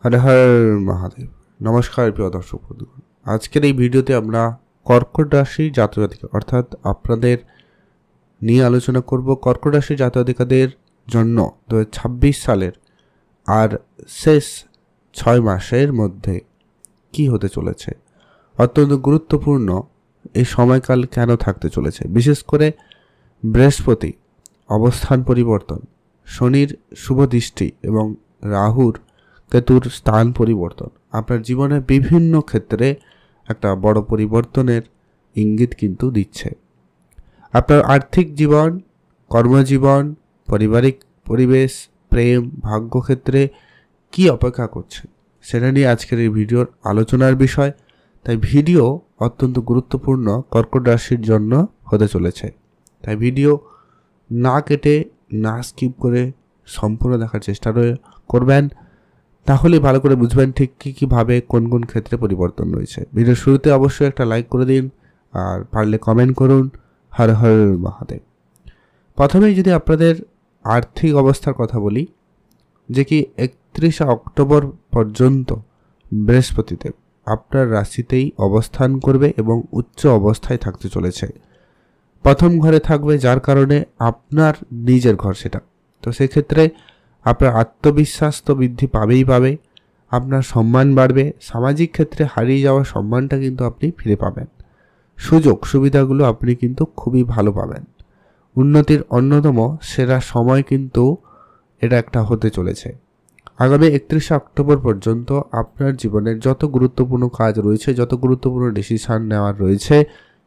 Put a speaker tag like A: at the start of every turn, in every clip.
A: হর হর মহাদেব। নমস্কার প্রিয় দর্শক বন্ধুগণ, আজকের এই ভিডিওতে আমরা কর্কট রাশি জাতক অর্থাৎ আপনাদের নিয়ে আলোচনা করব কর্কট রাশি জাতকদের জন্য 2026 সালের আর শেষ 6 মাসের মধ্যে কি হতে চলেছে। অত্যন্ত গুরুত্বপূর্ণ এই সময়কাল কেন থাকতে চলেছে, বিশেষ করে বৃহস্পতি অবস্থান পরিবর্তন, শনির শুভ দৃষ্টি এবং রাহুর কেতুর স্থান পরিবর্তন আপনার জীবনে বিভিন্ন ক্ষেত্রে একটা বড় পরিবর্তনের ইঙ্গিত কিন্তু দিচ্ছে। আপনার আর্থিক জীবন, কর্মজীবন, পারিবারিক পরিবেশ, প্রেম, ভাগ্যক্ষেত্রে কি অপেক্ষা করছে সেটা নিয়ে আজকের এই ভিডিওর আলোচনার বিষয়। তাই ভিডিও অত্যন্ত গুরুত্বপূর্ণ কর্কট রাশির জন্য হতে চলেছে। তাই ভিডিও না কেটে না স্কিপ করে সম্পূর্ণ দেখার চেষ্টা করবেন, তাহলে ভালো করে বুঝবেন ঠিক কীভাবে কোন কোন ক্ষেত্রে পরিবর্তন রয়েছে। ভিডিওর শুরুতে অবশ্যই একটা লাইক করে দিন, আর পারলে কমেন্ট করুন। হর হর মহাদেব। প্রথমেই যদি আপনাদের আর্থিক অবস্থার কথা বলি, যে কি 31 অক্টোবর পর্যন্ত বৃহস্পতিদেব আপনার রাশিতেই অবস্থান করবে এবং উচ্চ অবস্থায় থাকতে চলেছে। প্রথম ঘরে থাকবে, যার কারণে আপনার নিজের ঘর সেটা। তো সেক্ষেত্রে আপনার আত্মবিশ্বাস তো বৃদ্ধি পাবে, আপনার সম্মান বাড়বে, সামাজিক ক্ষেত্রে হারিয়ে যাওয়া সম্মানটা কিন্তু আপনি ফিরে পাবেন, সুযোগ সুবিধাগুলো আপনি কিন্তু খুবই ভালো পাবেন। উন্নতির অন্যতম সেরা সময় কিন্তু এটা একটা হতে চলেছে। আগামী 31 অক্টোবর পর্যন্ত আপনার জীবনের যত গুরুত্বপূর্ণ কাজ রয়েছে, যত গুরুত্বপূর্ণ ডিসিশন নেওয়ার রয়েছে,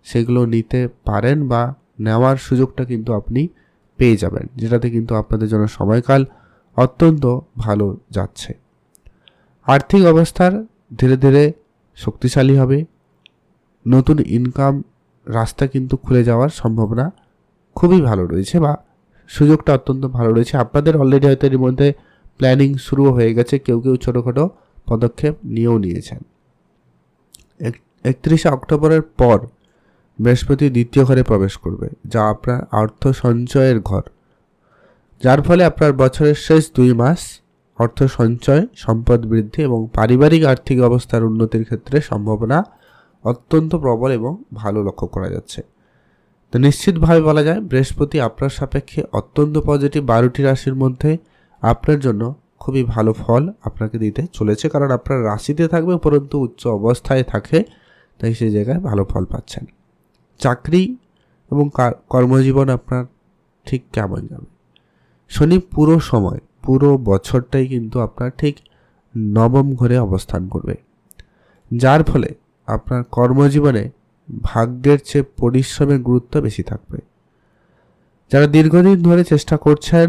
A: সেগুলো নিতে পারেন বা নেওয়ার সুযোগটা কিন্তু আপনি পেয়ে যাবেন, যেটাতে কিন্তু আপনাদের জন্য সময়কাল অত্যন্ত ভালো যাচ্ছে। আর্থিক অবস্থার ধীরে ধীরে শক্তিশালী হবে, নতুন ইনকাম রাস্তা কিন্তু খুলে যাওয়ার সম্ভাবনা খুবই ভালো রয়েছে বা সুযোগটা অত্যন্ত ভালো রয়েছে। আপনাদের অলরেডি হয়তো এর মধ্যে প্ল্যানিং শুরু হয়ে গেছে, কেউ কেউ ছোটোখাটো পদক্ষেপ নিয়েও নিয়েছেন। 31 অক্টোবরের পর বৃহস্পতি দ্বিতীয় ঘরে প্রবেশ করবে, যা আপনার অর্থ সঞ্চয়ের ঘর, যার ফলে আপনার বছরের শেষ 2 মাস অর্থ সঞ্চয়, সম্পদ বৃদ্ধি এবং পারিবারিক আর্থিক অবস্থার উন্নতির ক্ষেত্রে সম্ভাবনা অত্যন্ত প্রবল এবং ভালো লক্ষ্য করা যাচ্ছে। তো নিশ্চিতভাবে বলা যায় বৃহস্পতি আপনার সাপেক্ষে অত্যন্ত পজিটিভ। 12টি রাশির মধ্যে আপনার জন্য খুবই ভালো ফল আপনাকে দিতে চলেছে, কারণ আপনার রাশিতে থাকবে উপরন্তু উচ্চ অবস্থায় থাকে, তাই সেই জায়গায় ভালো ফল পাচ্ছেন। চাকরি এবং কর্মজীবন আপনার ঠিক কেমন যাবে? শনি পুরো বছরটাই কিন্তু আপনার ঠিক নবম ঘরে অবস্থান করবে, যার ফলে আপনার কর্মজীবনে ভাগ্যের চেয়ে পরিশ্রমের গুরুত্ব বেশি থাকবে। যারা দীর্ঘদিন ধরে চেষ্টা করছেন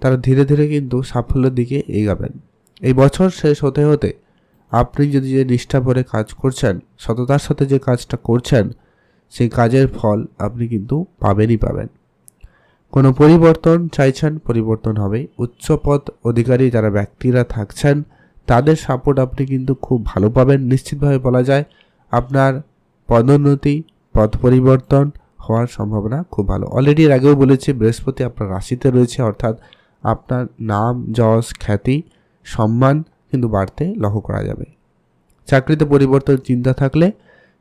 A: তারা ধীরে ধীরে কিন্তু সাফল্যের দিকে এগাবেন। এই বছর শেষ হতে হতে আপনি যদি যে নিষ্ঠা ভরে কাজ করছেন, সততার সাথে যে কাজটা করছেন, সেই কাজের ফল আপনি কিন্তু পাবেন। কোনো পরিবর্তন চাইছেন, পরিবর্তন হবে। উচ্চপদ অধিকারী যারা ব্যক্তিরা থাকছেন তাদের সাপোর্ট আপনি কিন্তু খুব ভালো পাবেন। নিশ্চিতভাবে বলা যায় আপনার পদোন্নতি, পদ পরিবর্তন হওয়ার সম্ভাবনা খুব ভালো। অলরেডি এর আগেও বলেছি বৃহস্পতি আপনার রাশিতে রয়েছে, অর্থাৎ আপনার নাম, যশ, খ্যাতি, সম্মান কিন্তু বাড়তে লক্ষ্য করা যাবে। চাকরিতে পরিবর্তন চিন্তা থাকলে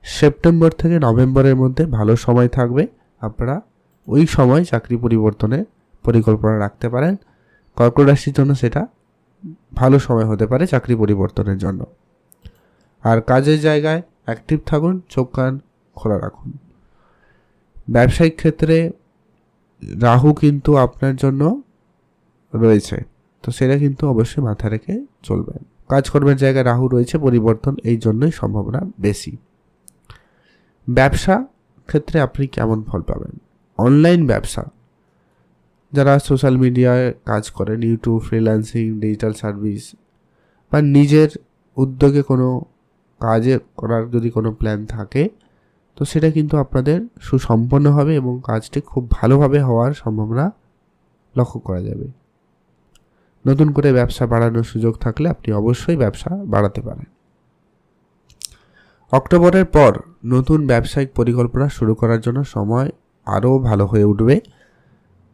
A: সেপ্টেম্বর থেকে নভেম্বরের মধ্যে ভালো সময় থাকবে, আপনারা ওই সময় চাকরি পরিবর্তনের পরিকল্পনা রাখতে পারেন। কর্কট রাশির জন্য সেটা ভালো সময় হতে পারে চাকরি পরিবর্তনের জন্য। আর কাজের জায়গায় অ্যাক্টিভ থাকুন, চোখ কান খোলা রাখুন। ব্যবসায়িক ক্ষেত্রে রাহু কিন্তু আপনার জন্য রয়েছে, তো সেটা কিন্তু অবশ্যই মাথায় রেখে চলবেন। কাজকর্মের জায়গায় রাহু রয়েছে, পরিবর্তন এই জন্যই সম্ভাবনা বেশি। ব্যবসা ক্ষেত্রে আপনি কেমন ফল পাবেন? অনলাইন ব্যবসা, যারা সোশ্যাল মিডিয়ায় কাজ করেন, ইউটিউব, ফ্রিল্যান্সিং, ডিজিটাল সার্ভিস বা নিজের উদ্যোগে কোনো কাজে করার যদি কোনো প্ল্যান থাকে, তো সেটা কিন্তু আপনাদের সুসম্পন্ন হবে এবং কাজটি খুব ভালোভাবে হওয়ার সম্ভাবনা লক্ষ্য করা যাবে। নতুন করে ব্যবসা বাড়ানোর সুযোগ থাকলে আপনি অবশ্যই ব্যবসা বাড়াতে পারেন। অক্টোবরের পর নতুন ব্যবসায়িক পরিকল্পনা শুরু করার জন্য সময় আরও ভালো হয়ে উঠবে।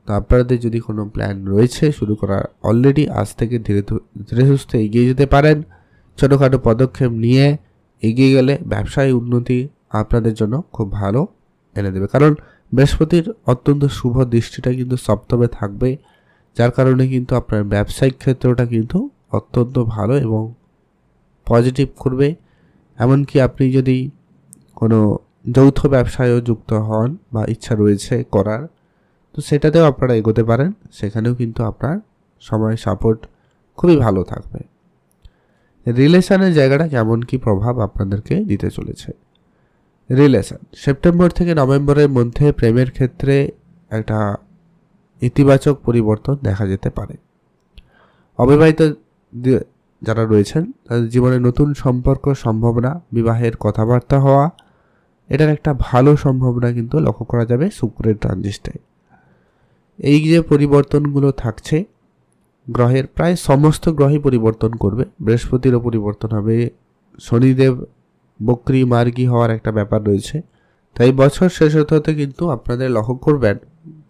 A: তো আপনাদের যদি কোনো প্ল্যান রয়েছে শুরু করার, অলরেডি আজ থেকে ধীরে ধীরে সুস্থে এগিয়ে যেতে পারেন। ছোটোখাটো পদক্ষেপ নিয়ে এগিয়ে গেলে ব্যবসায় উন্নতি আপনাদের জন্য খুব ভালো এনে দেবে, কারণ বৃহস্পতির অত্যন্ত শুভ দৃষ্টিটা কিন্তু সপ্তমে থাকবে, যার কারণে কিন্তু আপনার ব্যবসায়িক ক্ষেত্রটা কিন্তু অত্যন্ত ভালো এবং পজিটিভ করবে। এমনকি আপনি যদি কোনো যৌথ ব্যবসায়ও যুক্ত হন বা ইচ্ছা রয়েছে করার, তো সেটাতেও আপনারা এগোতে পারেন, সেখানেও কিন্তু আপনার সময় সাপোর্ট খুবই ভালো থাকবে। রিলেশনের জায়গাটা কেমন কি প্রভাব আপনাদেরকে দিতে চলেছে? রিলেশন সেপ্টেম্বর থেকে নভেম্বরের মধ্যে প্রেমের ক্ষেত্রে একটা ইতিবাচক পরিবর্তন দেখা যেতে পারে। অবিবাহিত যারা রয়েছেন তাদের জীবনে নতুন সম্পর্ক সম্ভাবনা, বিবাহের কথাবার্তা হওয়া, এটার একটা ভালো সম্ভাবনা কিন্তু লক্ষ্য করা যাবে শুক্রের ট্রানজিটে। এই যে পরিবর্তনগুলো থাকছে, গ্রহের প্রায় সমস্ত গ্রহই পরিবর্তন করবে। বৃহস্পতিরও পরিবর্তন হবে, শনিদেব বক্রি মার্গী হওয়ার একটা ব্যাপার রয়েছে। তাই বছর শেষ হতে হতে কিন্তু আপনাদের লক্ষ্য করবেন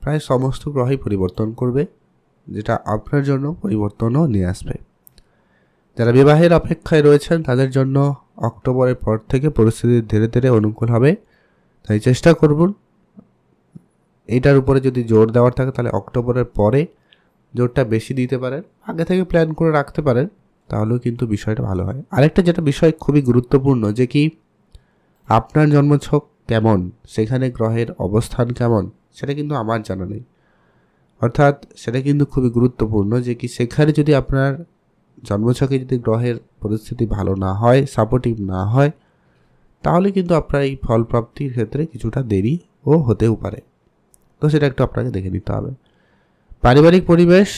A: প্রায় সমস্ত গ্রহই পরিবর্তন করবে, যেটা আপনার জন্য পরিবর্তনও নিয়ে আসবে। যারা বিবাহের অপেক্ষায় রয়েছেন তাদের জন্য অক্টোবরের পর থেকে পরিস্থিতি ধীরে ধীরে অনুকূল হবে। তাই চেষ্টা করুন, এইটার উপরে যদি জোর দেওয়ার থাকে তাহলে অক্টোবরের পরে জোরটা বেশি দিতে পারেন, আগে থেকে প্ল্যান করে রাখতে পারেন, তাহলেও কিন্তু বিষয়টা ভালো হয়। আরেকটা যেটা বিষয় খুবই গুরুত্বপূর্ণ, যে কি আপনার জন্মছক কেমন, সেখানে গ্রহের অবস্থান কেমন, সেটা কিন্তু আমার জানা নেই। অর্থাৎ সেটা কিন্তু খুবই গুরুত্বপূর্ণ, যে কি সেখানে যদি আপনার জন্মছকে যদি গ্রহের পরিস্থিতি ভালো না হয়, সাপোর্টিভ না হয়, তাহলে কিন্তু আপনার এই ফলপ্রাপ্তির ক্ষেত্রে কিছুটা দেরিও হতেও পারে। তো সেটা একটু আপনাকে দেখে নিতে হবে। পারিবারিক পরিবেশ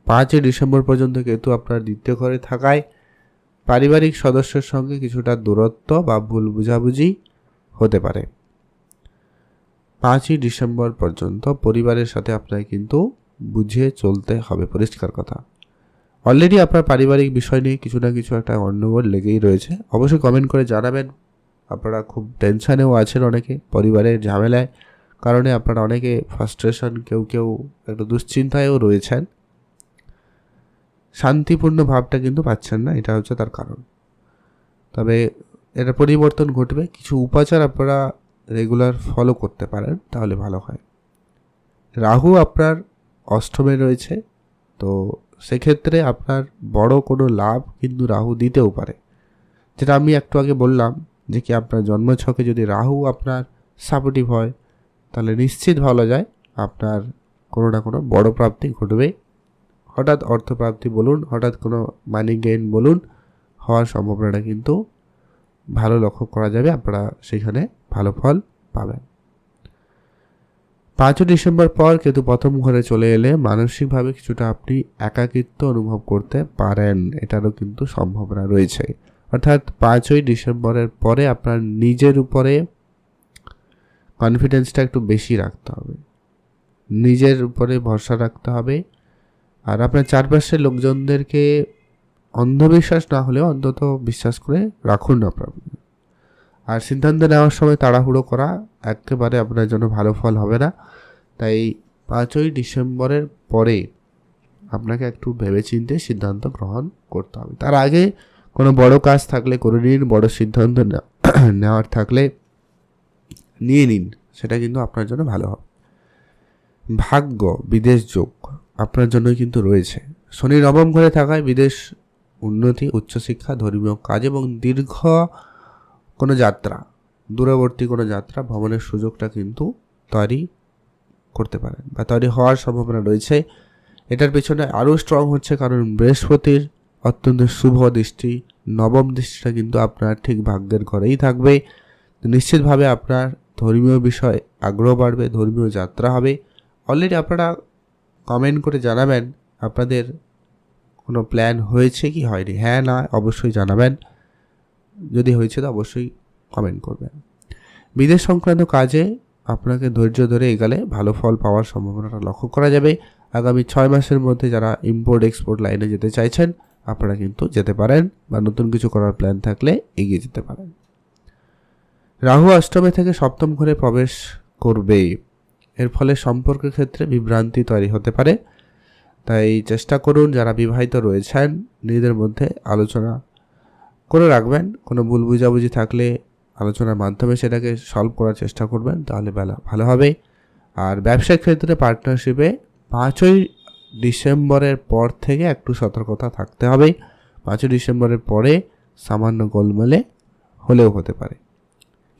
A: 5 ডিসেম্বর পর্যন্ত কেতু আপনার দ্বিতীয় ঘরে থাকায় পারিবারিক সদস্যের সঙ্গে কিছুটা দূরত্ব বা ভুল বুঝাবুঝি হতে পারে। 5 ডিসেম্বর পর্যন্ত পরিবারের সাথে আপনাকে কিন্তু বুঝিয়ে চলতে হবে, পরিষ্কার কথা। অলরেডি আপনার পারিবারিক বিষয় নিয়ে কিছু না কিছু একটা গণ্ডগোল লেগেই রয়েছে। অবশ্যই কমেন্ট করে জানাবেন। আপনারা খুব টেনশানেও আছেন, অনেকে পরিবারের ঝামেলায় কারণে আপনারা অনেকে ফ্রাস্ট্রেশন, কেউ একটু দুশ্চিন্তায়ও রয়েছেন। শান্তিপূর্ণ ভাবটা কিন্তু পাচ্ছেন না, এটা হচ্ছে তার কারণ। তবে এটা পরিবর্তন ঘটবে। কিছু উপাচার আপনারা রেগুলার ফলো করতে পারেন, তাহলে ভালো হয়। রাহু আপনার অষ্টমে রয়েছে, তো সেক্ষেত্রে আপনার বড় কোনো লাভ কিন্তু রাহু দিতেও পারে। যেটা আমি একটু আগে বললাম, যে কি আপনার জন্মছকে যদি রাহু আপনার সাপোর্টিভ হয়, তাহলে নিশ্চিত ভালো যায় আপনার কোনো না কোনো বড় প্রাপ্তি ঘটবে। হঠাৎ অর্থপ্রাপ্তি বলুন, হঠাৎ কোনো মানি গেইন বলুন, হওয়ার সম্ভাবনাটা কিন্তু ভালো লক্ষ্য করা যাবে। আপনারা সেখানে ভালো ফল পাবেন। 5 ডিসেম্বর পর কেতু প্রথম ঘরে চলে এলে মানসিকভাবে কিছুটা আপনি একাকিত্ব অনুভব করতে পারেন, এটারও কিন্তু সম্ভাবনা রয়েছে। অর্থাৎ 5 ডিসেম্বরের পরে আপনার নিজের উপরে কনফিডেন্সটা একটু বেশি রাখতে হবে, নিজের উপরে ভরসা রাখতে হবে। আর আপনার চারপাশের লোকজনদেরকে অন্ধবিশ্বাস না হলেও অন্তত বিশ্বাস করে রাখুন আপনার। আর সিদ্ধান্ত নেওয়ার সময় তাড়াহুড়ো করা একেবারে আপনার জন্য ভালো ফল হবে না। তাই 5 ডিসেম্বরের পরে আপনাকে একটু ভেবেচিন্তে সিদ্ধান্ত গ্রহণ করতে হবে। তার আগে কোনো বড় কাজ থাকলে করে নিন, বড় সিদ্ধান্ত নেওয়ার থাকলে নিয়ে নিন, সেটা কিন্তু আপনার জন্য ভালো হবে। ভাগ্য বিদেশ যোগ আপনার জন্য কিন্তু রয়েছে। শনি নবম ঘরে থাকায় বিদেশ উন্নতি, উচ্চশিক্ষা, ধর্মীয় কাজ এবং দীর্ঘ কোনো যাত্রা, দূরবর্তী কোনো যাত্রা ভ্রমণের সুযোগটা কিন্তু তৈরি করতে পারেন বা তৈরি হওয়ার সম্ভাবনা রয়েছে। এটার পেছনে আরও স্ট্রং হচ্ছে কারণ বৃহস্পতির অত্যন্ত শুভ দৃষ্টি, নবম দৃষ্টিটা কিন্তু আপনার ঠিক ভাগ্যের ঘরেই থাকবে। নিশ্চিতভাবে আপনার ধর্মীয় বিষয় আগ্রহ বাড়বে, ধর্মীয় যাত্রা হবে। অলরেডি আপনারা কমেন্ট করে জানাবেন আপনাদের কোনো প্ল্যান হয়েছে কি হয়নি। হ্যাঁ না অবশ্যই জানাবেন, যদি হয়েছে তো অবশ্যই কমেন্ট করবেন। বিদেশ সংক্রান্ত কাজে আপনাকে ধৈর্য ধরে এগোলে ভালো ফল পাওয়ার সম্ভাবনাটা লক্ষ্য করা যাবে। আগামী 6 মাসের মধ্যে যারা ইম্পোর্ট এক্সপোর্ট লাইনে যেতে চাইছেন আপনারা কিন্তু যেতে পারেন, বা নতুন কিছু করার প্ল্যান থাকলে এগিয়ে যেতে পারেন। রাহু অষ্টমে থেকে সপ্তম ঘরে প্রবেশ করবে, এর ফলে সম্পর্কের ক্ষেত্রে বিভ্রান্তি তৈরি হতে পারে। তাই চেষ্টা করুন যারা বিবাহিত রয়েছেন নিজেদের মধ্যে আলোচনা করে রাখবেন। কোনো ভুল বুঝাবুঝি থাকলে আলোচনার মাধ্যমে সেটাকে সলভ করার চেষ্টা করবেন, তাহলে ভালো হবে। আর ব্যবসায়িক ক্ষেত্রে পার্টনারশিপে 5ই ডিসেম্বরের পর থেকে একটু সতর্কতা থাকতে হবে। 5ই ডিসেম্বরের পরে সামান্য গোলমেলে হলেও হতে পারে।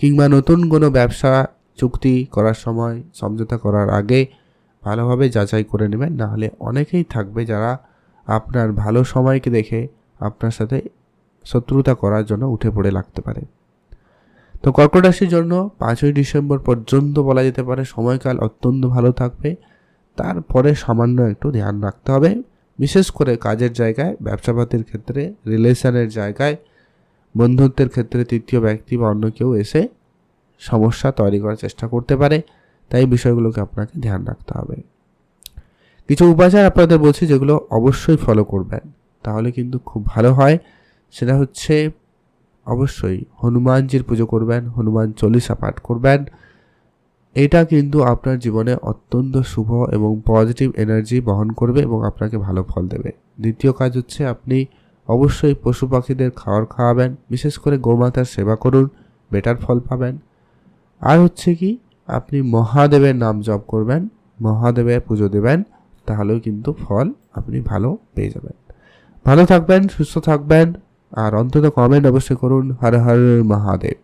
A: কিংবা নতুন কোনো ব্যবসা চুক্তি করার সময় সমঝোতা করার আগে ভালোভাবে যাচাই করে নেবেন, নাহলে অনেকেই থাকবে যারা আপনার ভালো সময়কে দেখে আপনার সাথে শত্রুতা করার জন্য উঠে পড়ে লাগতে পারে। তো কর্কট রাশির জন্য 5ই ডিসেম্বর পর্যন্ত বলা যেতে পারে সময়কাল অত্যন্ত ভালো থাকবে। তারপরে সামান্য একটু ধ্যান রাখতে হবে, বিশেষ করে কাজের জায়গায়, ব্যবসাপাতির ক্ষেত্রে, রিলেশনের জায়গায়, বন্ধুত্বের ক্ষেত্রে তৃতীয় ব্যক্তি বা অন্য কেউ এসে সমস্যা তৈরি করার চেষ্টা করতে পারে। তাই বিষয়গুলোকে আপনাকে ধ্যান রাখতে হবে। কিছু উপাচার আপনাদের বলছি যেগুলো অবশ্যই ফলো করবেন, তাহলে কিন্তু খুব ভালো হয়। সেটা হচ্ছে অবশ্যই হনুমানজির পুজো করবেন, হনুমান চল্লিশা পাঠ করবেন। এটা কিন্তু আপনার জীবনে অত্যন্ত শুভ এবং পজিটিভ এনার্জি বহন করবে এবং আপনাকে ভালো ফল দেবে। দ্বিতীয় কাজ হচ্ছে আপনি অবশ্যই পশু পাখিদের খাবার খাওয়াবেন, বিশেষ করে গোমাতার সেবা করুন, বেটার ফল পাবেন। আর হচ্ছে কি, আপনি মহাদেবের নাম জপ করবেন, মহাদেবের পুজো দেবেন, তাহলেও কিন্তু ফল আপনি ভালো পেয়ে যাবেন। ভালো থাকবেন, সুস্থ থাকবেন, আর অন্তত কমেন্ট অবশ্যই করুন হর হর মহাদেব।